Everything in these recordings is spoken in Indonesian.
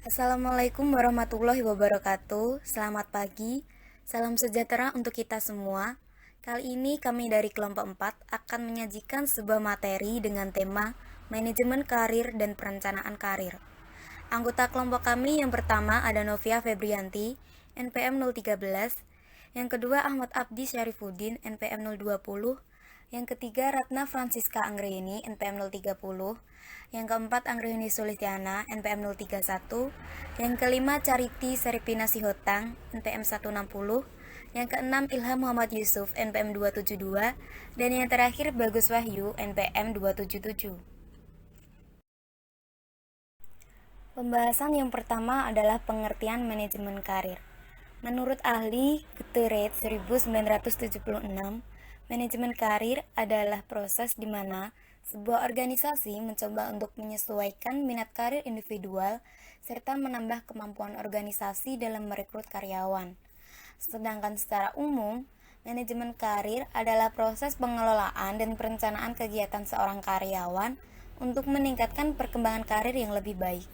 Assalamualaikum warahmatullahi wabarakatuh. Selamat pagi. Salam sejahtera untuk kita semua. Kali ini kami dari kelompok 4 akan menyajikan sebuah materi dengan tema manajemen karir dan perencanaan karir. Anggota kelompok kami yang pertama ada Novia Febrianti, NPM 013, yang kedua Ahmad Abdi Syarifuddin, NPM 020, yang ketiga Ratna Francisca Anggreni, NPM 030, yang keempat Anggreni Sulistiana, NPM 031, yang kelima Cariti Seripina Sihotang, NPM 160, yang keenam Ilham Muhammad Yusuf, NPM 272, dan yang terakhir Bagus Wahyu, NPM 277. Pembahasan yang pertama adalah pengertian manajemen karir. Menurut ahli Guterres 1976, manajemen karir adalah proses di mana sebuah organisasi mencoba untuk menyesuaikan minat karir individual serta menambah kemampuan organisasi dalam merekrut karyawan. Sedangkan secara umum, manajemen karir adalah proses pengelolaan dan perencanaan kegiatan seorang karyawan untuk meningkatkan perkembangan karir yang lebih baik.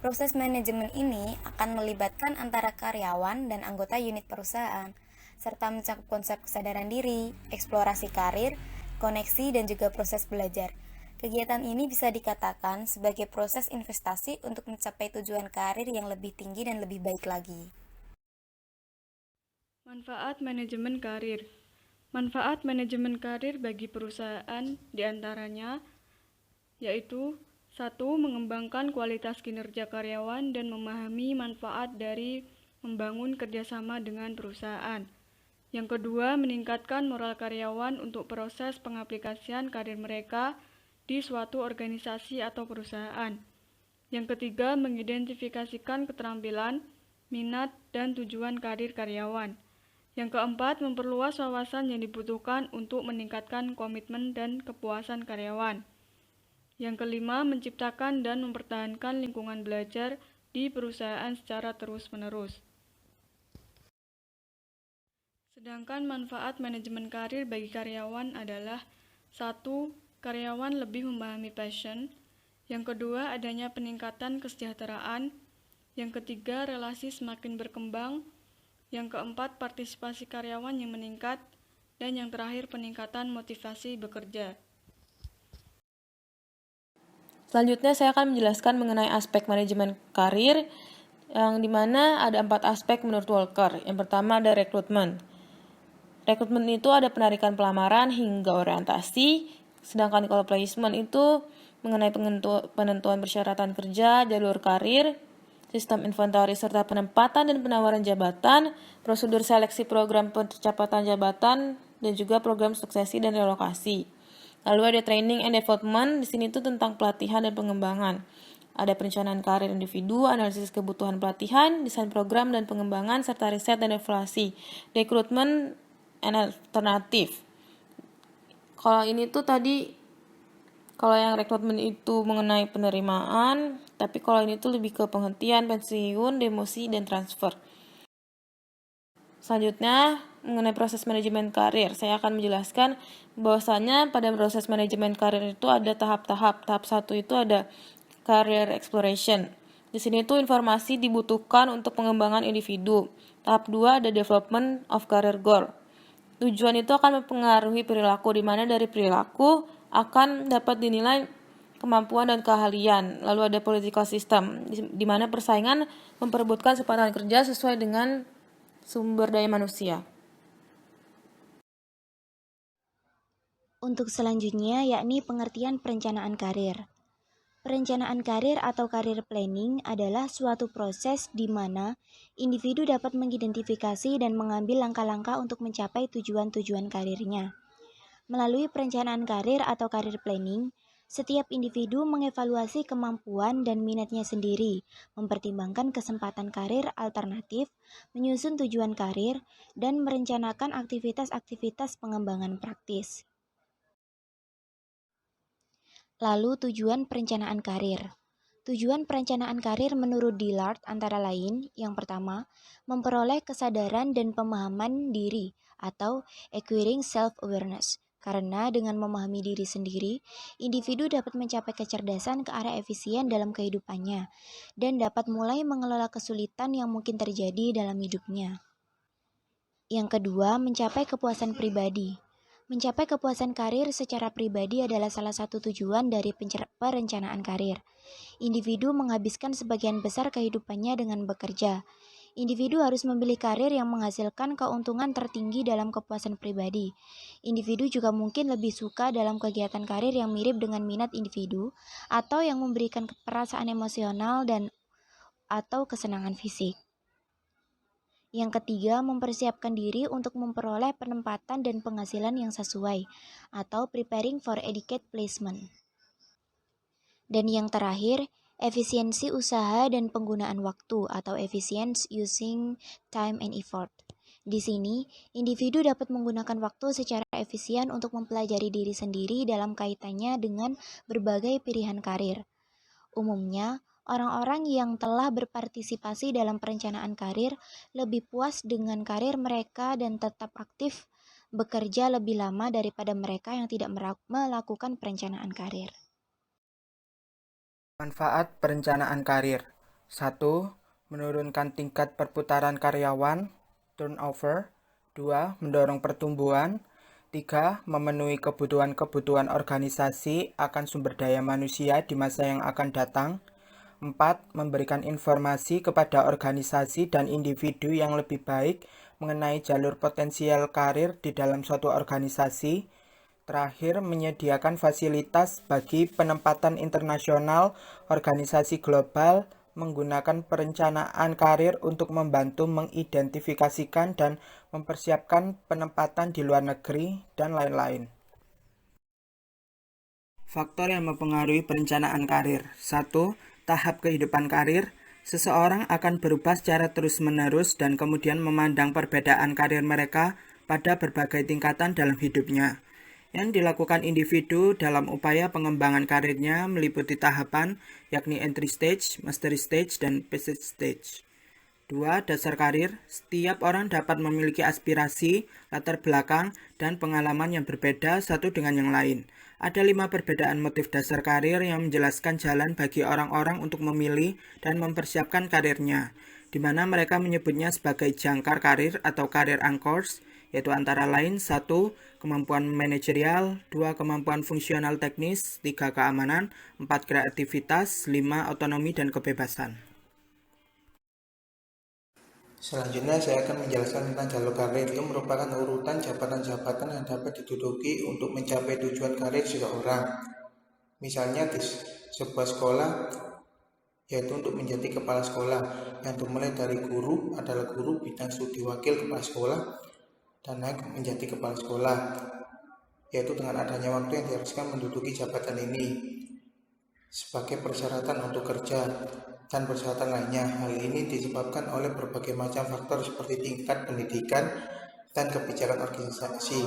Proses manajemen ini akan melibatkan antara karyawan dan anggota unit perusahaan, serta mencakup konsep kesadaran diri, eksplorasi karir, koneksi, dan juga proses belajar. Kegiatan ini bisa dikatakan sebagai proses investasi untuk mencapai tujuan karir yang lebih tinggi dan lebih baik lagi. Manfaat manajemen karir. Manfaat manajemen karir bagi perusahaan diantaranya yaitu 1. Mengembangkan kualitas kinerja karyawan dan memahami manfaat dari membangun kerjasama dengan perusahaan. Yang kedua, meningkatkan moral karyawan untuk proses pengaplikasian karir mereka di suatu organisasi atau perusahaan. Yang ketiga, mengidentifikasikan keterampilan, minat, dan tujuan karir karyawan. Yang keempat, memperluas wawasan yang dibutuhkan untuk meningkatkan komitmen dan kepuasan karyawan. Yang kelima, menciptakan dan mempertahankan lingkungan belajar di perusahaan secara terus-menerus. Sedangkan manfaat manajemen karir bagi karyawan adalah 1. Karyawan lebih memahami passion. Yang kedua, adanya peningkatan kesejahteraan. Yang ketiga, relasi semakin berkembang. Yang keempat, partisipasi karyawan yang meningkat. Dan yang terakhir, peningkatan motivasi bekerja. Selanjutnya saya akan menjelaskan mengenai aspek manajemen karir yang dimana ada 4 aspek menurut Walker. Yang pertama ada rekrutmen. Rekrutmen itu ada penarikan pelamaran hingga orientasi, sedangkan kalau placement itu mengenai penentuan persyaratan kerja, jalur karir, sistem inventory serta penempatan dan penawaran jabatan, prosedur seleksi program pencapaian jabatan, dan juga program suksesi dan relokasi. Lalu ada training and development, di sini tuh tentang pelatihan dan pengembangan. Ada perencanaan karir individu, analisis kebutuhan pelatihan, desain program dan pengembangan, serta riset dan evaluasi. Rekrutmen and alternatif. Kalau ini tuh tadi, kalau yang rekrutmen itu mengenai penerimaan, tapi kalau ini tuh lebih ke penghentian, pensiun, demosi, dan transfer. Selanjutnya, mengenai proses manajemen karir, saya akan menjelaskan bahwasanya pada proses manajemen karir itu ada tahap-tahap. Tahap 1 itu ada career exploration. Di sini itu informasi dibutuhkan untuk pengembangan individu. Tahap 2 ada development of career goal. Tujuan itu akan mempengaruhi perilaku, di mana dari perilaku akan dapat dinilai kemampuan dan keahlian. Lalu ada political system, di mana persaingan memperebutkan kesempatan kerja sesuai dengan sumber daya manusia. Untuk selanjutnya yakni pengertian perencanaan karir. Perencanaan karir atau career planning adalah suatu proses di mana individu dapat mengidentifikasi dan mengambil langkah-langkah untuk mencapai tujuan-tujuan karirnya. Melalui perencanaan karir atau career planning, setiap individu mengevaluasi kemampuan dan minatnya sendiri, mempertimbangkan kesempatan karir alternatif, menyusun tujuan karir, dan merencanakan aktivitas-aktivitas pengembangan praktis. Lalu tujuan perencanaan karir. Tujuan perencanaan karir menurut Dillard antara lain, yang pertama, memperoleh kesadaran dan pemahaman diri atau acquiring self-awareness. Karena dengan memahami diri sendiri, individu dapat mencapai kecerdasan ke arah efisien dalam kehidupannya dan dapat mulai mengelola kesulitan yang mungkin terjadi dalam hidupnya. Yang kedua, mencapai kepuasan pribadi. Mencapai kepuasan karir secara pribadi adalah salah satu tujuan dari perencanaan karir. Individu menghabiskan sebagian besar kehidupannya dengan bekerja. Individu harus memilih karir yang menghasilkan keuntungan tertinggi dalam kepuasan pribadi. Individu juga mungkin lebih suka dalam kegiatan karir yang mirip dengan minat individu atau yang memberikan perasaan emosional dan atau kesenangan fisik. Yang ketiga, mempersiapkan diri untuk memperoleh penempatan dan penghasilan yang sesuai atau preparing for adequate placement. Dan yang terakhir, efisiensi usaha dan penggunaan waktu atau efficiency using time and effort. Di sini, individu dapat menggunakan waktu secara efisien untuk mempelajari diri sendiri dalam kaitannya dengan berbagai pilihan karir. Umumnya, orang-orang yang telah berpartisipasi dalam perencanaan karir lebih puas dengan karir mereka dan tetap aktif bekerja lebih lama daripada mereka yang tidak melakukan perencanaan karir. Manfaat perencanaan karir. 1. Menurunkan tingkat perputaran karyawan, turnover. 2. Mendorong pertumbuhan. 3. Memenuhi kebutuhan-kebutuhan organisasi akan sumber daya manusia di masa yang akan datang. 4. Memberikan informasi kepada organisasi dan individu yang lebih baik mengenai jalur potensial karir di dalam suatu organisasi. Terakhir, menyediakan fasilitas bagi penempatan internasional organisasi global menggunakan perencanaan karir untuk membantu mengidentifikasikan dan mempersiapkan penempatan di luar negeri, dan lain-lain. Faktor yang mempengaruhi perencanaan karir. 1. Tahap kehidupan karir. Seseorang akan berubah secara terus-menerus dan kemudian memandang perbedaan karir mereka pada berbagai tingkatan dalam hidupnya. Yang dilakukan individu dalam upaya pengembangan karirnya meliputi tahapan, yakni entry stage, mastery stage, dan passage stage. 2. Dasar karir. Setiap orang dapat memiliki aspirasi, latar belakang, dan pengalaman yang berbeda satu dengan yang lain. Ada 5 perbedaan motif dasar karir yang menjelaskan jalan bagi orang-orang untuk memilih dan mempersiapkan karirnya, di mana mereka menyebutnya sebagai jangkar karir atau career anchors, yaitu antara lain 1. Kemampuan manajerial, 2. Kemampuan fungsional teknis, 3. Keamanan, 4. Kreativitas, 5. Otonomi dan kebebasan. Selanjutnya saya akan menjelaskan tentang jalur karir. Itu merupakan urutan jabatan-jabatan yang dapat diduduki untuk mencapai tujuan karir seseorang. Misalnya di sebuah sekolah, yaitu untuk menjadi kepala sekolah, yang dimulai dari guru adalah guru, bidang studi wakil kepala sekolah, dan naik menjadi kepala sekolah, yaitu dengan adanya waktu yang diharuskan menduduki jabatan ini sebagai persyaratan untuk kerja dan persyaratan lainnya. Hal ini disebabkan oleh berbagai macam faktor seperti tingkat pendidikan dan kebijakan organisasi.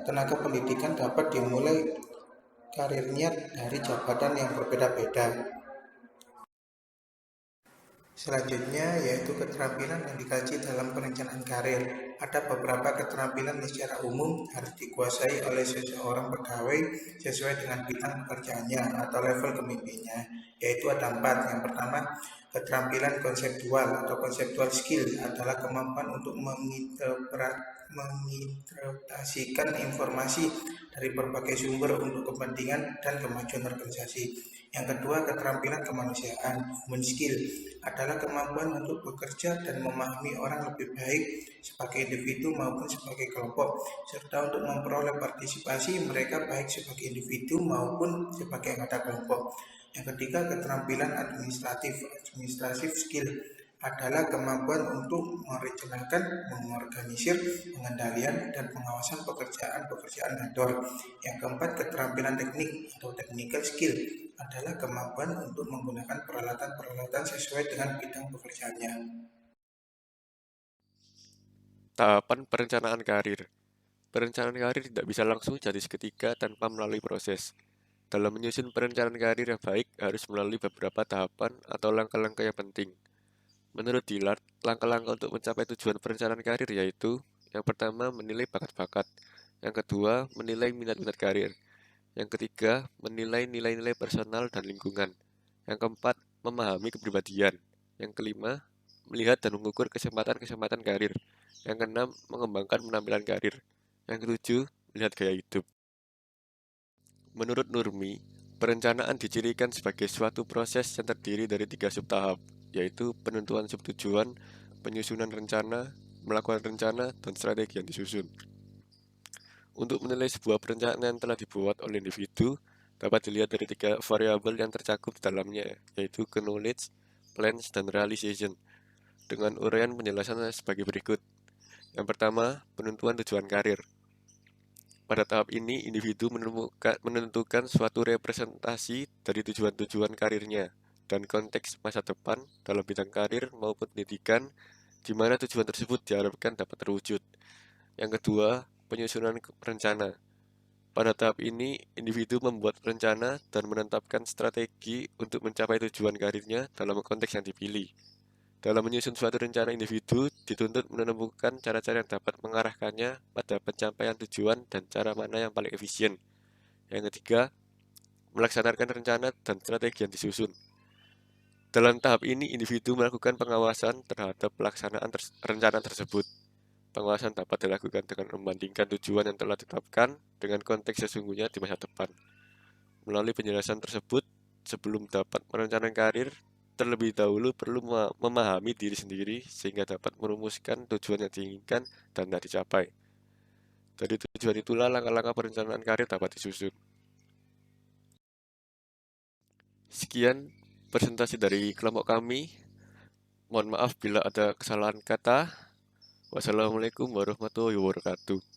Tenaga pendidikan dapat dimulai karirnya dari jabatan yang berbeda-beda. Selanjutnya yaitu keterampilan yang dikaji dalam perencanaan karir. Ada beberapa keterampilan yang secara umum harus dikuasai oleh seseorang pegawai sesuai dengan bidang pekerjaannya atau level kepemimpinan, yaitu ada 4. Yang pertama, keterampilan konseptual atau conceptual skill adalah kemampuan untuk menginterpretasikan informasi dari berbagai sumber untuk kepentingan dan kemajuan organisasi. Yang kedua, keterampilan kemanusiaan, human skill, adalah kemampuan untuk bekerja dan memahami orang lebih baik sebagai individu maupun sebagai kelompok, serta untuk memperoleh partisipasi mereka baik sebagai individu maupun sebagai anggota kelompok. Yang ketiga, keterampilan administratif skill, adalah kemampuan untuk merencanakan, mengorganisir, pengendalian, dan pengawasan pekerjaan kantor. Yang keempat, keterampilan teknik atau technical skill, adalah kemampuan untuk menggunakan peralatan-peralatan sesuai dengan bidang pekerjaannya. Tahapan perencanaan karir. Perencanaan karir tidak bisa langsung jadi seketika tanpa melalui proses. Dalam menyusun perencanaan karir yang baik harus melalui beberapa tahapan atau langkah-langkah yang penting. Menurut Dillard, langkah-langkah untuk mencapai tujuan perencanaan karir yaitu Yang pertama, menilai bakat-bakat. Yang kedua, menilai minat-minat karir. Yang ketiga, menilai nilai-nilai personal dan lingkungan. Yang keempat, memahami kepribadian. Yang kelima, melihat dan mengukur kesempatan-kesempatan karir. Yang keenam, mengembangkan penampilan karir. Yang ketujuh, melihat gaya hidup. Menurut Nurmi, perencanaan dicirikan sebagai suatu proses yang terdiri dari 3 subtahap, yaitu penentuan subtujuan, penyusunan rencana, melakukan rencana, dan strategi yang disusun. Untuk menilai sebuah perencanaan yang telah dibuat oleh individu, dapat dilihat dari 3 variabel yang tercakup di dalamnya, yaitu knowledge, plans, dan realization, dengan uraian penjelasannya sebagai berikut. Yang pertama, penentuan tujuan karir. Pada tahap ini, individu menentukan suatu representasi dari tujuan-tujuan karirnya dan konteks masa depan dalam bidang karir maupun pendidikan, di mana tujuan tersebut diharapkan dapat terwujud. Yang kedua, penyusunan rencana. Pada tahap ini, individu membuat rencana dan menetapkan strategi untuk mencapai tujuan karirnya dalam konteks yang dipilih. Dalam menyusun suatu rencana, individu dituntut menemukan cara-cara yang dapat mengarahkannya pada pencapaian tujuan dan cara mana yang paling efisien. Yang ketiga, melaksanakan rencana dan strategi yang disusun. Dalam tahap ini, individu melakukan pengawasan terhadap pelaksanaan rencana tersebut. Pengawasan dapat dilakukan dengan membandingkan tujuan yang telah ditetapkan dengan konteks sesungguhnya di masa depan. Melalui penjelasan tersebut, sebelum dapat merencanakan karir, terlebih dahulu perlu memahami diri sendiri sehingga dapat merumuskan tujuan yang diinginkan dan tidak dicapai. Dari tujuan itulah langkah-langkah perencanaan karir dapat disusun. Sekian presentasi dari kelompok kami. Mohon maaf bila ada kesalahan kata. Wassalamualaikum warahmatullahi wabarakatuh.